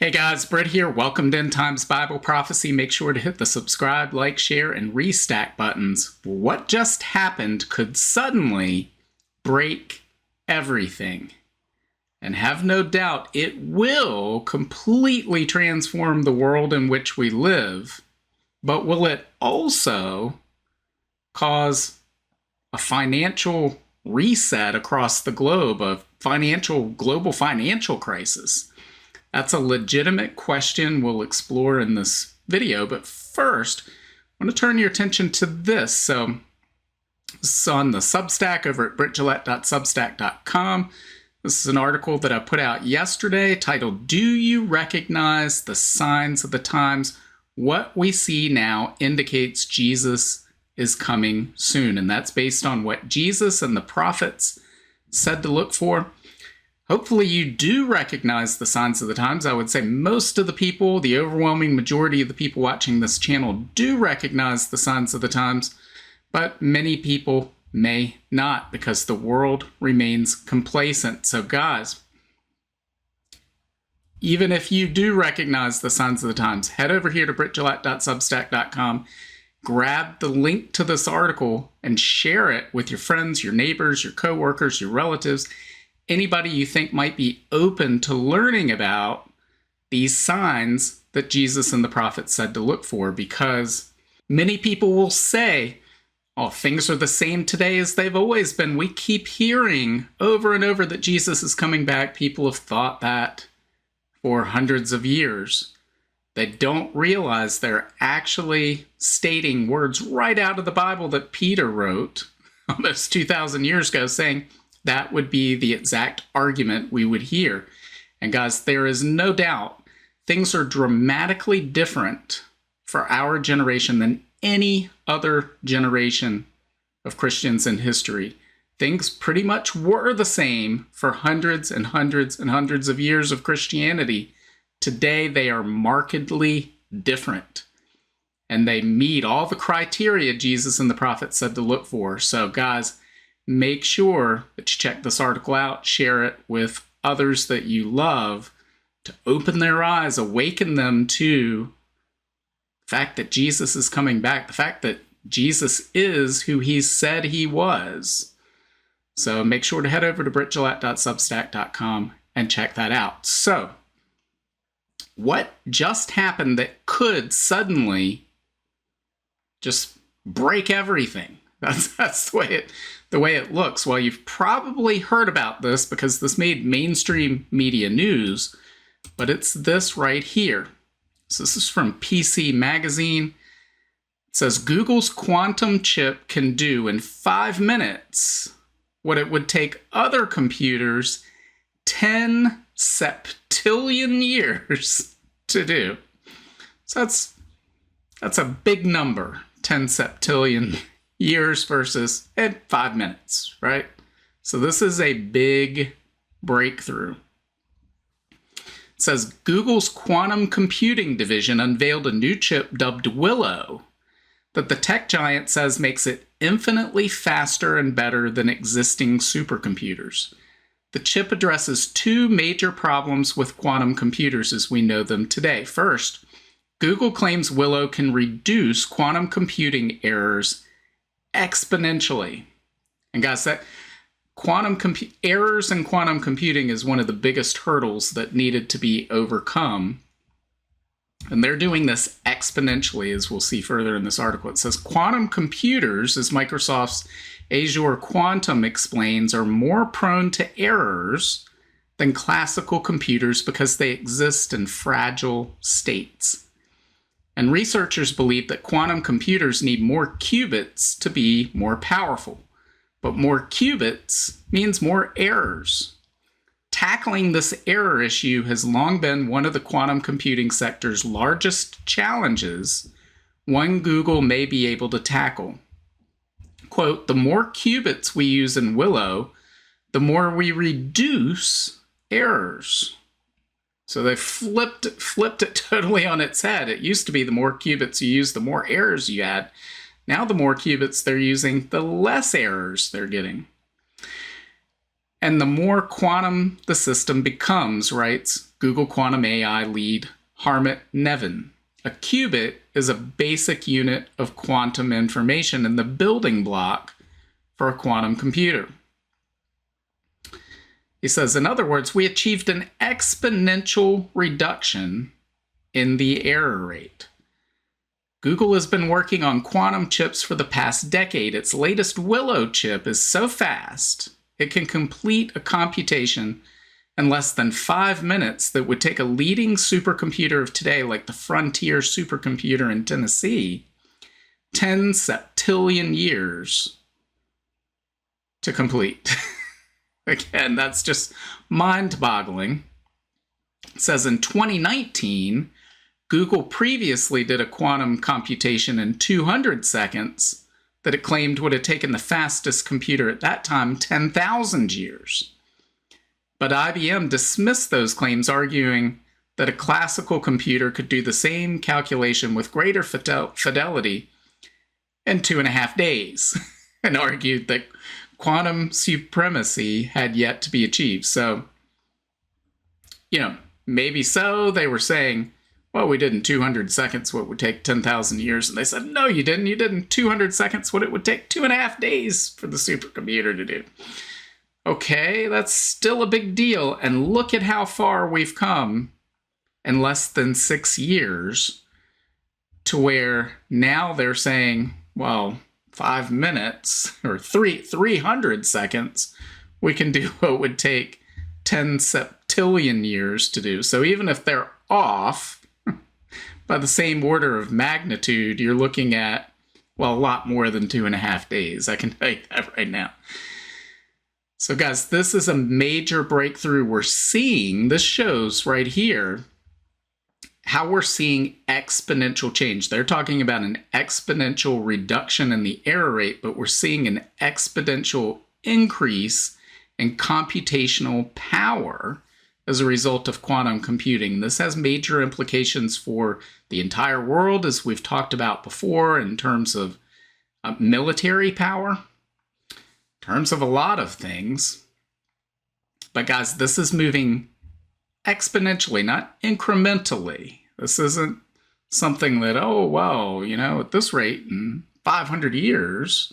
Hey guys, Britt here. Welcome to End Times Bible Prophecy. Make sure to hit the subscribe, like, share, and restack buttons. What just happened could suddenly break everything. And have no doubt it will completely transform the world in which we live. But will it also cause a financial reset across the globe, a global financial crisis? That's a legitimate question we'll explore in this video. But first, I want to turn your attention to this. So this is on the Substack over at brittgillette.substack.com. This is an article that I put out yesterday titled, "Do You Recognize the Signs of the Times? What we see now indicates Jesus is coming soon." And that's based on what Jesus and the prophets said to look for. Hopefully you do recognize the signs of the times. I would say most of the people, the overwhelming majority of the people watching this channel do recognize the signs of the times, but many people may not because the world remains complacent. So guys, even if you do recognize the signs of the times, head over here to brittgillette.substack.com, grab the link to this article and share it with your friends, your neighbors, your coworkers, your relatives, anybody you think might be open to learning about these signs that Jesus and the prophets said to look for, because many people will say, oh, things are the same today as they've always been. We keep hearing over and over that Jesus is coming back. People have thought that for hundreds of years. They don't realize they're actually stating words right out of the Bible that Peter wrote almost 2,000 years ago, saying, that would be the exact argument we would hear. And guys, there is no doubt things are dramatically different for our generation than any other generation of Christians in history. Things pretty much were the same for hundreds and hundreds and hundreds of years of Christianity. Today, they are markedly different. And they meet all the criteria Jesus and the prophets said to look for. So guys, make sure that you check this article out, share it with others that you love to open their eyes, awaken them to the fact that Jesus is coming back, the fact that Jesus is who he said he was. So make sure to head over to brittgillette.substack.com and check that out. So what just happened that could suddenly just break everything? That's the way it looks. Well, you've probably heard about this because this made mainstream media news, but it's this right here. So this is from PC Magazine. It says Google's quantum chip can do in 5 minutes what it would take other computers 10 septillion years to do. So that's a big number, 10 septillion years versus 5 minutes, right? So this is a big breakthrough. It says Google's quantum computing division unveiled a new chip dubbed Willow that the tech giant says makes it infinitely faster and better than existing supercomputers. The chip addresses 2 major problems with quantum computers as we know them today. First, Google claims Willow can reduce quantum computing errors exponentially. And guys, that errors in quantum computing is one of the biggest hurdles that needed to be overcome. And they're doing this exponentially, as we'll see further in this article. It says quantum computers, as Microsoft's Azure Quantum explains, are more prone to errors than classical computers because they exist in fragile states. And researchers believe that quantum computers need more qubits to be more powerful. But more qubits means more errors. Tackling this error issue has long been one of the quantum computing sector's largest challenges, one Google may be able to tackle. Quote, the more qubits we use in Willow, the more we reduce errors. So they flipped it totally on its head. It used to be the more qubits you use, the more errors you had. Now the more qubits they're using, the less errors they're getting. And the more quantum the system becomes, writes Google Quantum AI lead Harmit Nevin. A qubit is a basic unit of quantum information and the building block for a quantum computer. He says, in other words, we achieved an exponential reduction in the error rate. Google has been working on quantum chips for the past decade. Its latest Willow chip is so fast, it can complete a computation in less than 5 minutes that would take a leading supercomputer of today, like the Frontier supercomputer in Tennessee, 10 septillion years to complete. Again, that's just mind-boggling. It says in 2019, Google previously did a quantum computation in 200 seconds that it claimed would have taken the fastest computer at that time 10,000 years. But IBM dismissed those claims, arguing that a classical computer could do the same calculation with greater fidelity in 2.5 days, and argued that quantum supremacy had yet to be achieved. So, maybe so. They were saying, well, we did in 200 seconds what would take 10,000 years. And they said, no, you didn't. You did in 200 seconds what it would take 2.5 days for the supercomputer to do. Okay, that's still a big deal. And look at how far we've come in less than 6 years to where now they're saying, well, 5 minutes or 300 seconds, we can do what would take 10 septillion years to do. So even if they're off by the same order of magnitude, you're looking at, well, a lot more than 2.5 days. I can tell you that right now. So guys, this is a major breakthrough we're seeing. This shows right here how we're seeing exponential change. They're talking about an exponential reduction in the error rate, but we're seeing an exponential increase in computational power as a result of quantum computing. This has major implications for the entire world, as we've talked about before, in terms of military power, in terms of a lot of things. But guys, this is moving exponentially, not incrementally. This isn't something that, oh, well, at this rate, in 500 years,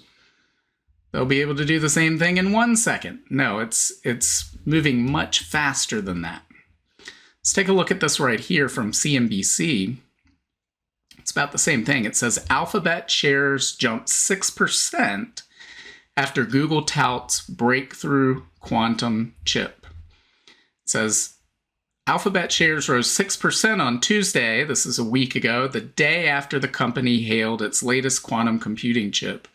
they'll be able to do the same thing in 1 second. No, it's moving much faster than that. Let's take a look at this right here from CNBC. It's about the same thing. It says Alphabet shares jump 6% after Google touts breakthrough quantum chip. It says Alphabet shares rose 6% on Tuesday, this is a week ago, the day after the company hailed its latest quantum computing chip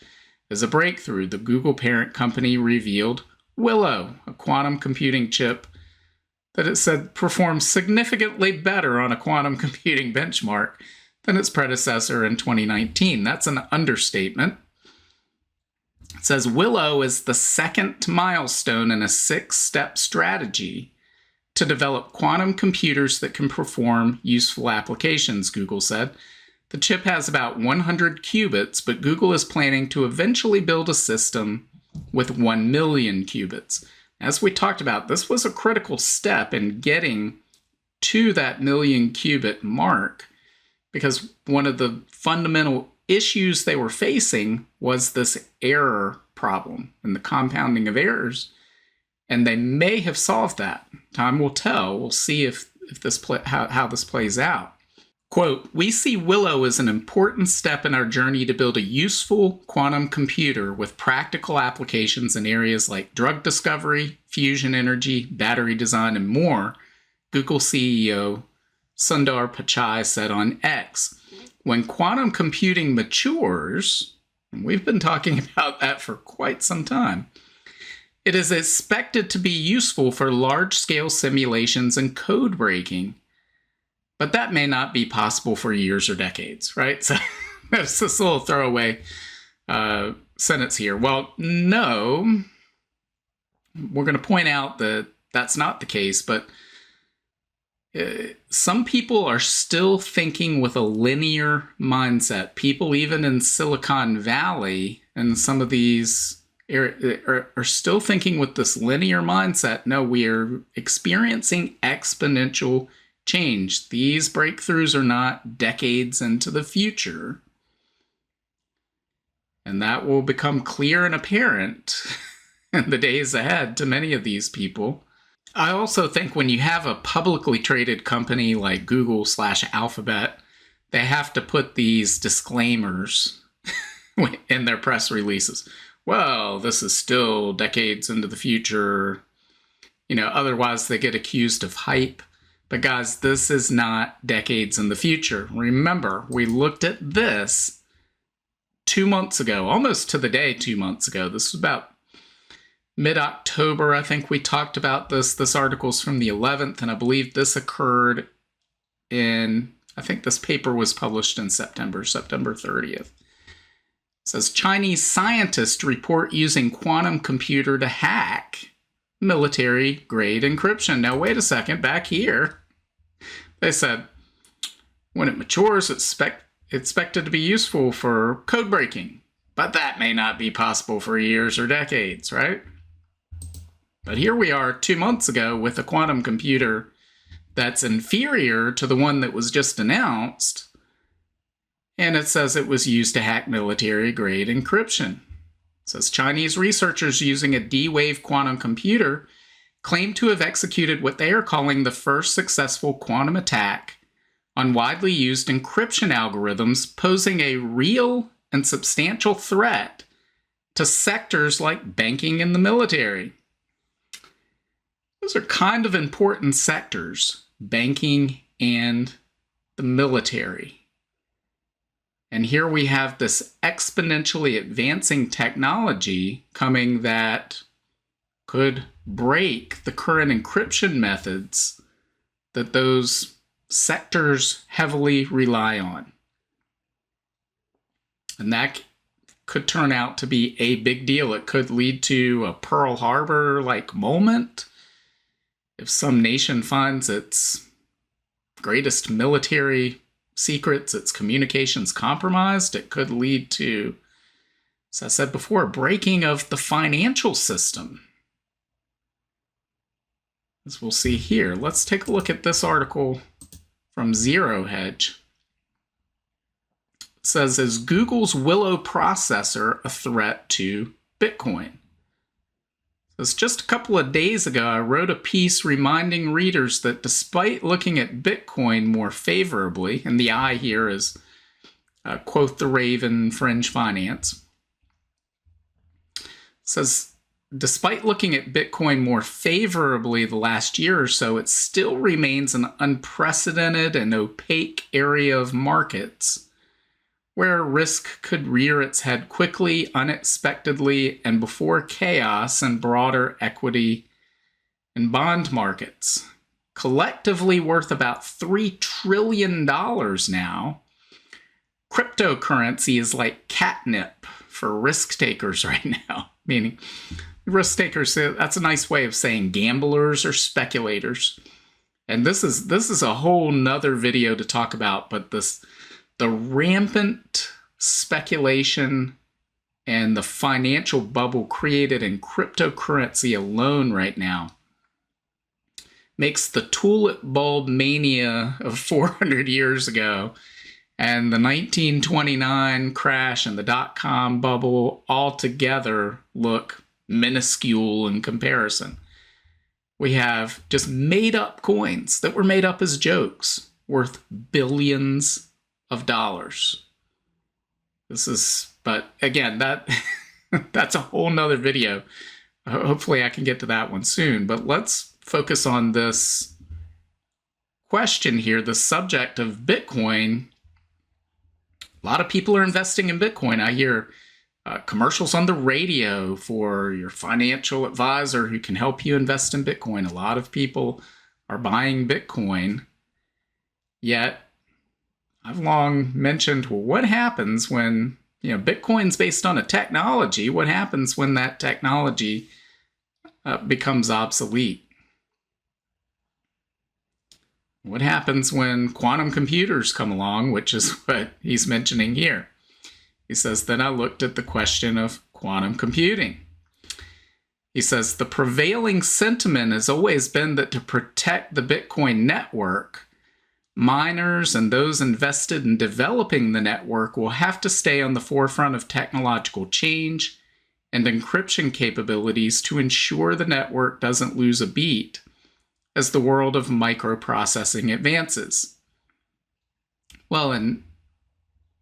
as a breakthrough. The Google parent company revealed Willow, a quantum computing chip that it said performs significantly better on a quantum computing benchmark than its predecessor in 2019. That's an understatement. It says Willow is the second milestone in a 6-step strategy to develop quantum computers that can perform useful applications, Google said. The chip has about 100 qubits, but Google is planning to eventually build a system with 1 million qubits. As we talked about, this was a critical step in getting to that million qubit mark, because one of the fundamental issues they were facing was this error problem and the compounding of errors. And they may have solved that. Time will tell. We'll see if how this plays out. Quote, we see Willow as an important step in our journey to build a useful quantum computer with practical applications in areas like drug discovery, fusion energy, battery design, and more, Google CEO Sundar Pichai said on X. When quantum computing matures, and we've been talking about that for quite some time, it is expected to be useful for large-scale simulations and code breaking, but that may not be possible for years or decades, right? So there's this little throwaway sentence here. Well, no, we're going to point out that that's not the case, but some people are still thinking with a linear mindset. People even in Silicon Valley and some of these are still thinking with this linear mindset. No, we are experiencing exponential change. These breakthroughs are not decades into the future. And that will become clear and apparent in the days ahead to many of these people. I also think when you have a publicly traded company like Google/Alphabet, they have to put these disclaimers in their press releases. Well, this is still decades into the future. Otherwise they get accused of hype. But guys, this is not decades in the future. Remember, we looked at this 2 months ago, almost to the day 2 months ago. This was about mid-October, I think we talked about this. This article's from the 11th, and I believe this occurred I think this paper was published in September 30th. It says, Chinese scientists report using quantum computer to hack military-grade encryption. Now, wait a second, back here, they said, when it matures, it's expected to be useful for code breaking, but that may not be possible for years or decades, right? But here we are 2 months ago with a quantum computer that's inferior to the one that was just announced, and it says it was used to hack military-grade encryption. It says Chinese researchers using a D-Wave quantum computer claim to have executed what they are calling the first successful quantum attack on widely used encryption algorithms, posing a real and substantial threat to sectors like banking and the military. Those are kind of important sectors, banking and the military. And here we have this exponentially advancing technology coming that could break the current encryption methods that those sectors heavily rely on. And that could turn out to be a big deal. It could lead to a Pearl Harbor-like moment. If some nation finds its greatest military secrets, its communications compromised, it could lead to, as I said before, breaking of the financial system. As we'll see here, let's take a look at this article from Zero Hedge. It says, is Google's Willow processor a threat to Bitcoin? It's just a couple of days ago, I wrote a piece reminding readers that despite looking at Bitcoin more favorably, and the I here is, quote the Raven, Fringe Finance, it says, despite looking at Bitcoin more favorably the last year or so, it still remains an unprecedented and opaque area of markets where risk could rear its head quickly, unexpectedly, and before chaos in broader equity and bond markets. Collectively worth about $3 trillion now, cryptocurrency is like catnip for risk takers right now. Meaning, risk takers, that's a nice way of saying gamblers or speculators. And this is a whole nother video to talk about, but the rampant speculation and the financial bubble created in cryptocurrency alone right now makes the tulip bulb mania of 400 years ago and the 1929 crash and the dot-com bubble all together look minuscule in comparison. We have just made-up coins that were made up as jokes worth billions of dollars. But again, that's a whole nother video. Hopefully I can get to that one soon, but let's focus on this question here, the subject of Bitcoin. A lot of people are investing in Bitcoin. I hear commercials on the radio for your financial advisor who can help you invest in Bitcoin. A lot of people are buying Bitcoin, yet I've long mentioned, well, what happens when, Bitcoin's based on a technology? What happens when that technology becomes obsolete? What happens when quantum computers come along, which is what he's mentioning here? He says, then I looked at the question of quantum computing. He says, the prevailing sentiment has always been that to protect the Bitcoin network, miners and those invested in developing the network will have to stay on the forefront of technological change and encryption capabilities to ensure the network doesn't lose a beat as the world of microprocessing advances. Well, and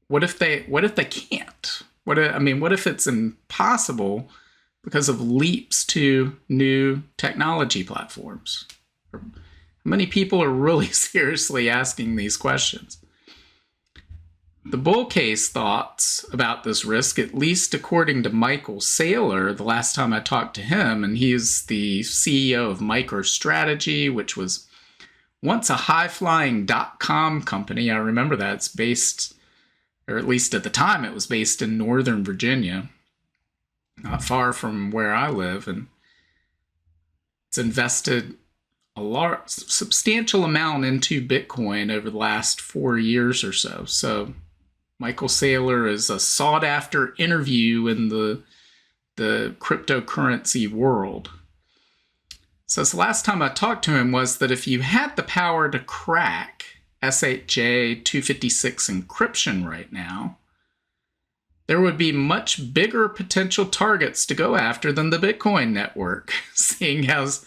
what if they can't? What if it's impossible because of leaps to new technology platforms? How many people are really seriously asking these questions? The bull case thoughts about this risk, at least according to Michael Saylor, the last time I talked to him, and he's the CEO of MicroStrategy, which was once a high-flying .com company. I remember that. It's based, or at least at the time, it was based in Northern Virginia, not far from where I live, and it's invested a substantial amount into Bitcoin over the last 4 years or so. So Michael Saylor is a sought-after interview in the cryptocurrency world. So the last time I talked to him was that if you had the power to crack SHA 256 encryption right now, there would be much bigger potential targets to go after than the Bitcoin network, seeing as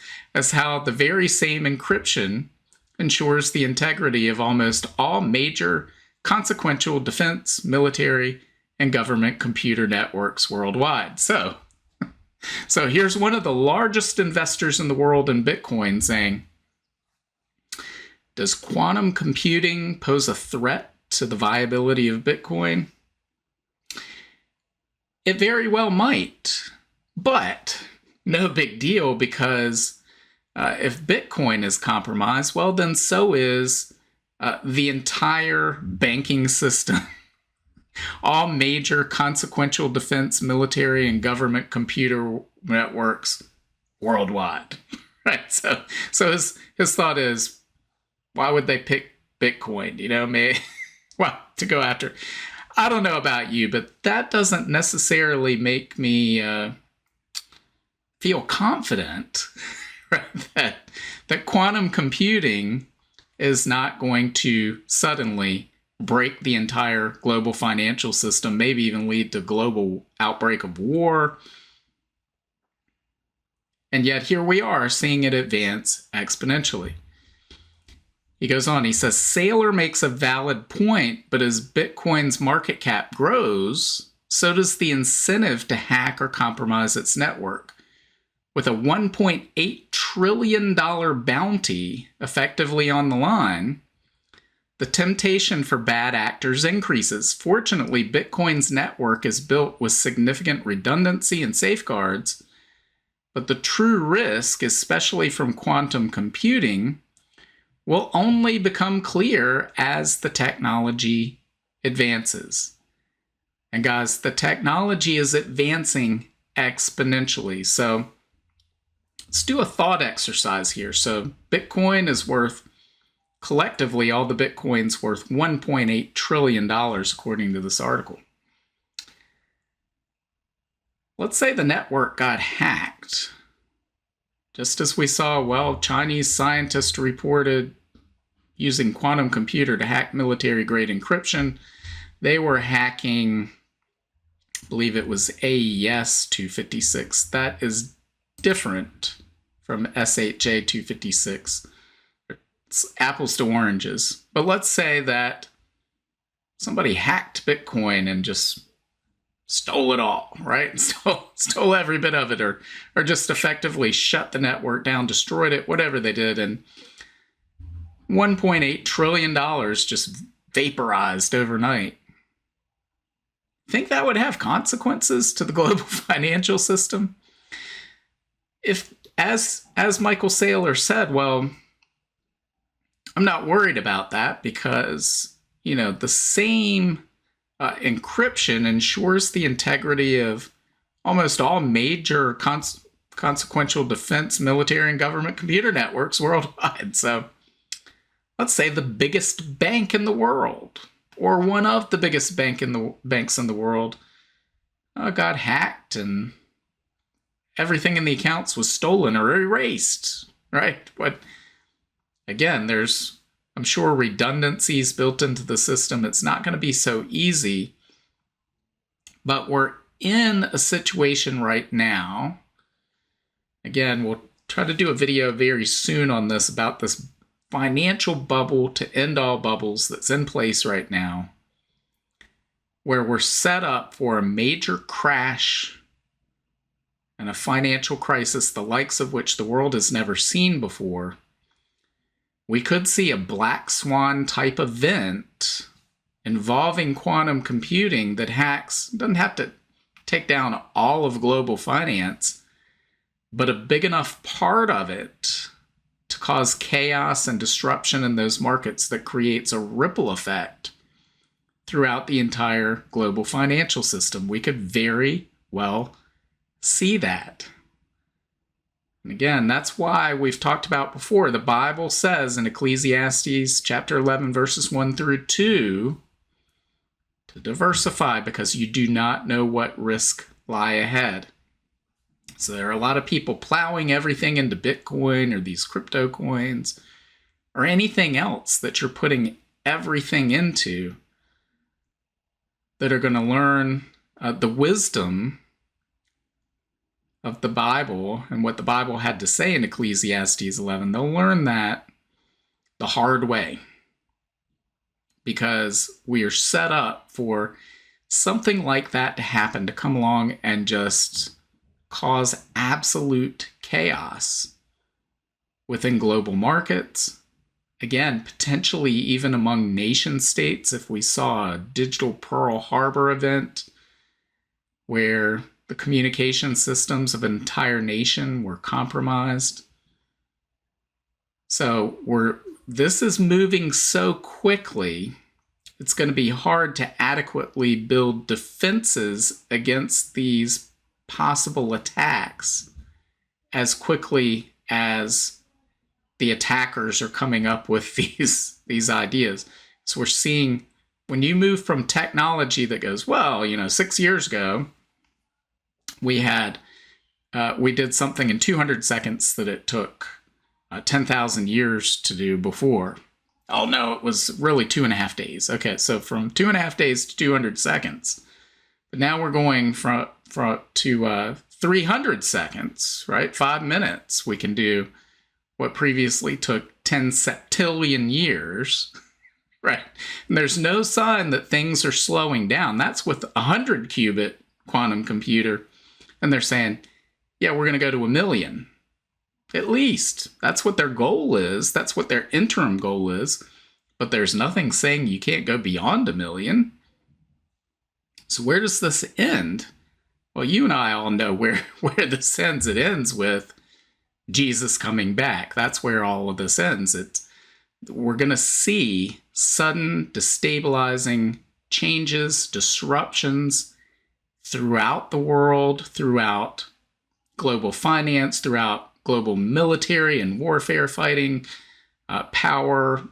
how the very same encryption ensures the integrity of almost all major consequential defense, military, and government computer networks worldwide. So here's one of the largest investors in the world in Bitcoin saying, does quantum computing pose a threat to the viability of Bitcoin? It very well might, but no big deal, because if Bitcoin is compromised, well, then so is the entire banking system, all major consequential defense, military, and government computer networks worldwide. Right? So his thought is, why would they pick Bitcoin? To go after. I don't know about you, but that doesn't necessarily make me feel confident, right, that quantum computing is not going to suddenly break the entire global financial system, maybe even lead to global outbreak of war. And yet here we are seeing it advance exponentially. He goes on, he says, Saylor makes a valid point, but as Bitcoin's market cap grows, so does the incentive to hack or compromise its network. With a $1.8 trillion bounty effectively on the line, the temptation for bad actors increases. Fortunately, Bitcoin's network is built with significant redundancy and safeguards, but the true risk, especially from quantum computing, will only become clear as the technology advances. And guys, the technology is advancing exponentially. So let's do a thought exercise here. So Bitcoin is worth, collectively, all the Bitcoin's worth $1.8 trillion, according to this article. Let's say the network got hacked. Just as we saw, Chinese scientists reported using quantum computer to hack military-grade encryption. They were hacking, I believe it was AES 256. That is different from SHA 256. It's apples to oranges. But let's say that somebody hacked Bitcoin and just stole it all, right? Stole every bit of it, or just effectively shut the network down, destroyed it, whatever they did, and $1.8 trillion just vaporized overnight. Think that would have consequences to the global financial system? If, as Michael Saylor said, well, I'm not worried about that because, the same encryption ensures the integrity of almost all major consequential defense, military, and government computer networks worldwide. So let's say the biggest bank in the world, or one of the biggest banks in the world, got hacked, and everything in the accounts was stolen or erased, right? But again, there's, I'm sure, redundancies built into the system. It's not going to be so easy. But we're in a situation right now. Again, we'll try to do a video very soon on this, about this financial bubble to end all bubbles that's in place right now, where we're set up for a major crash and a financial crisis, the likes of which the world has never seen before. We could see a black swan type event involving quantum computing that doesn't have to take down all of global finance, but a big enough part of it to cause chaos and disruption in those markets that creates a ripple effect throughout the entire global financial system. We could very well see that. And again, that's why we've talked about before. The Bible says in Ecclesiastes chapter 11, verses 1 through 2, to diversify, because you do not know what risk lie ahead. So there are a lot of people plowing everything into Bitcoin or these crypto coins or anything else that you're putting everything into, that are going to learn the wisdom of the Bible and what the Bible had to say in Ecclesiastes 11. They'll learn that the hard way, because we are set up for something like that to happen, to come along and just cause absolute chaos within global markets. Again, potentially even among nation states, if we saw a digital Pearl Harbor event where the communication systems of an entire nation were compromised. So this is moving so quickly, it's going to be hard to adequately build defenses against these possible attacks as quickly as the attackers are coming up with these ideas. So we're seeing, when you move from technology that goes, well, 6 years ago, we did something in 200 seconds that it took 10,000 years to do before. Oh no, it was really 2.5 days. Okay, so from 2.5 days to 200 seconds. But now we're going to 300 seconds, right? 5 minutes. We can do what previously took 10 septillion years, right? And there's no sign that things are slowing down. That's with a 100 qubit quantum computer. And they're saying, yeah, we're going to go to 1 million. At least. That's what their goal is. That's what their interim goal is. But there's nothing saying you can't go beyond 1 million. So where does this end? Well, you and I all know where this ends. It ends with Jesus coming back. That's where all of this ends. We're going to see sudden destabilizing changes, disruptions throughout the world, throughout global finance, throughout global military and warfare fighting, power,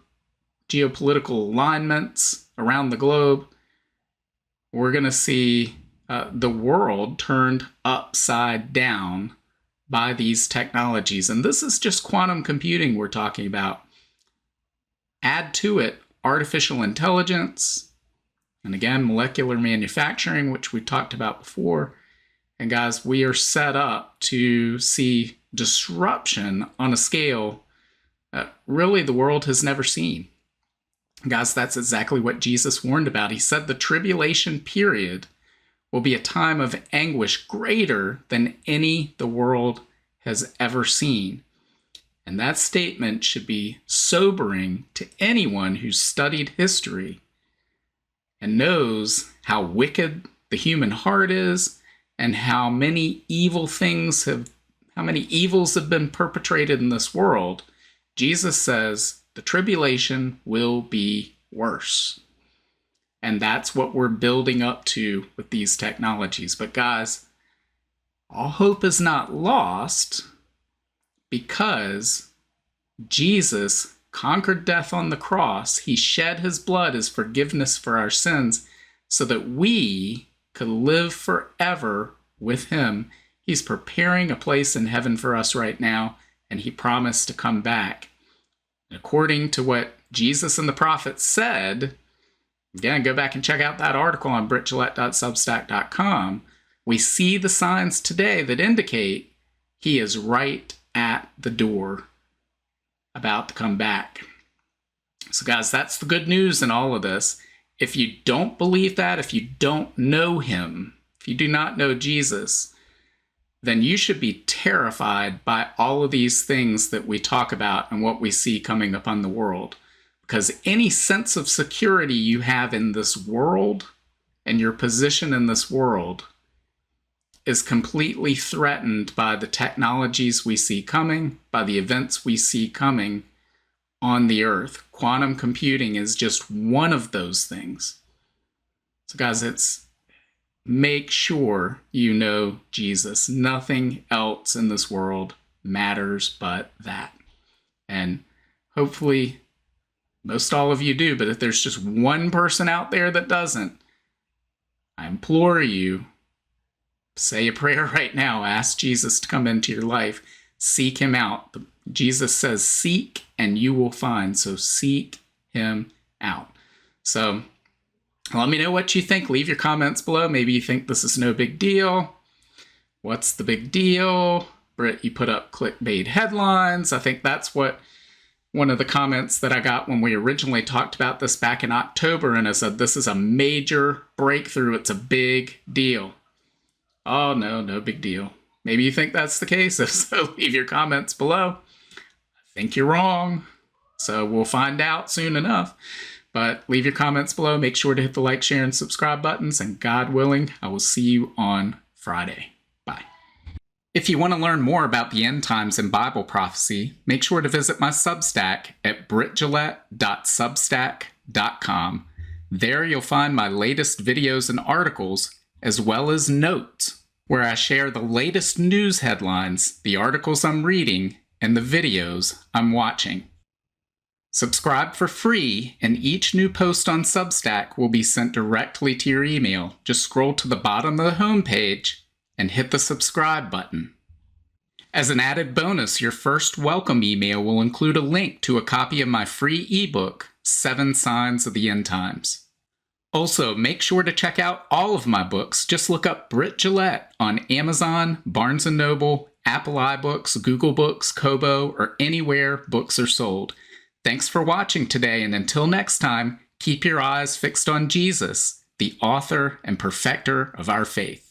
geopolitical alignments around the globe. We're going to see the world turned upside down by these technologies. And this is just quantum computing we're talking about. Add to it artificial intelligence, and again, molecular manufacturing, which we talked about before. And guys, we are set up to see disruption on a scale that really the world has never seen. Guys, that's exactly what Jesus warned about. He said the tribulation period will be a time of anguish greater than any the world has ever seen. And that statement should be sobering to anyone who's studied history and knows how wicked the human heart is and how many evils have been perpetrated in this world. Jesus says the tribulation will be worse. And that's what we're building up to with these technologies. But guys, all hope is not lost, because Jesus conquered death on the cross. He shed his blood as forgiveness for our sins so that we could live forever with him He's preparing a place in heaven for us right now, and he promised to come back. And according to what Jesus and the prophets said, again, go back and check out that article on brittgillette.substack.com. We see the signs today that indicate he is right at the door, about to come back. So guys, that's the good news in all of this. If you don't believe that, if you don't know him, if you do not know Jesus, then you should be terrified by all of these things that we talk about and what we see coming upon the world. Because any sense of security you have in this world and your position in this world is completely threatened by the technologies we see coming, by the events we see coming on the earth. Quantum computing is just one of those things. So guys, make sure you know Jesus. Nothing else in this world matters but that. And hopefully most all of you do, but if there's just one person out there that doesn't, I implore you, say a prayer right now. Ask Jesus to come into your life. Seek him out. Jesus says, seek and you will find. So seek him out. So let me know what you think. Leave your comments below. Maybe you think this is no big deal. What's the big deal? Britt, you put up clickbait headlines. I think that's what one of the comments that I got when we originally talked about this back in October, and I said, this is a major breakthrough. It's a big deal. Oh, no big deal. Maybe you think that's the case. If so, leave your comments below. I think you're wrong. So we'll find out soon enough. But leave your comments below. Make sure to hit the like, share, and subscribe buttons. And God willing, I will see you on Friday. Bye. If you want to learn more about the end times and Bible prophecy, make sure to visit my Substack at brittgillette.substack.com. There you'll find my latest videos and articles, as well as notes, where I share the latest news headlines, the articles I'm reading, and the videos I'm watching. Subscribe for free, and each new post on Substack will be sent directly to your email. Just scroll to the bottom of the homepage and hit the subscribe button. As an added bonus, your first welcome email will include a link to a copy of my free ebook, 7 Signs of the End Times. Also, make sure to check out all of my books. Just look up Britt Gillette on Amazon, Barnes & Noble, Apple iBooks, Google Books, Kobo, or anywhere books are sold. Thanks for watching today, and until next time, keep your eyes fixed on Jesus, the author and perfecter of our faith.